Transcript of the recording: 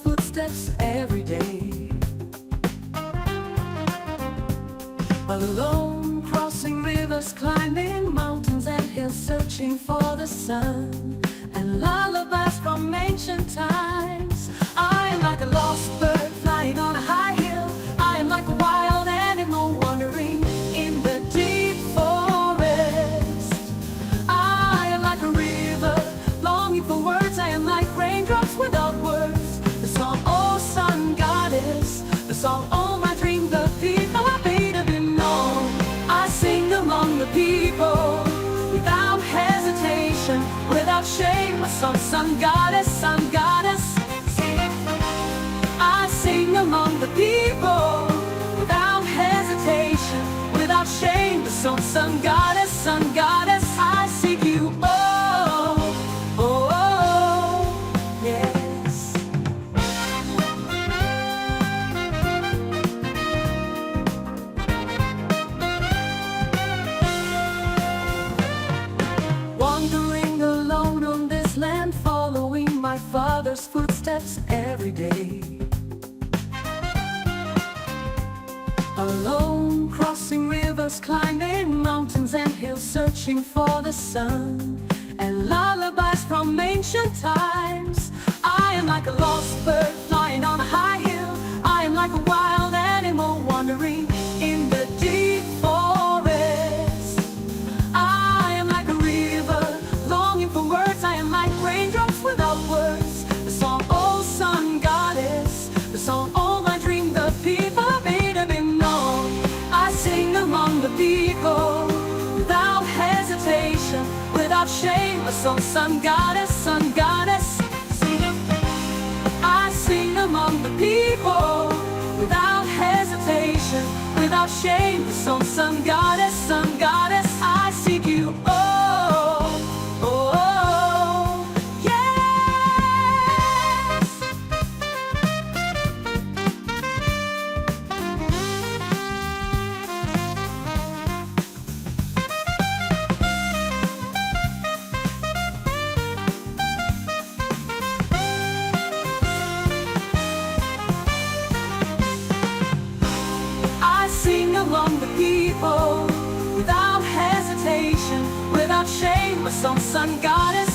footsteps every day. Alone, crossing rivers, climbing mountains and hills, searching for the sun and lullabies from ancient times. I am like a lost bird flying on a high hill. I am like a wild animal wandering in the deep forest. I am like a river longing for words. I am like raindrops without words. The song, oh sun goddess, the song, oh my dream, the people I made have been known. I sing among the people without hesitation, without shame. A song, sun goddess, sun goddess. I sing among the people without hesitation, without shame. The song, sun goddess, sun goddess. I seek you, oh, oh, oh, yes. Wandering alone on this land, following my father's footsteps every day. Alone, crossing rivers, climbing mountains and hills, searching for the sun and lullabies from ancient times. I am like a lost bird flying on a high hill. I am like a wild animal wandering in the deep forest. I am like a river longing for words. I am like raindrops without words. The song, oh sun goddess, the song, oh my dream, the people I made have been known. I sing among the people without hesitation, without shame. A song, sun goddess, sun goddess. I sing among the people without hesitation, without shame. A song, sun goddess, sun goddess. I seek you, oh, oh, oh, yes. I sing among the people without hesitation, without shame. A song, sun goddess,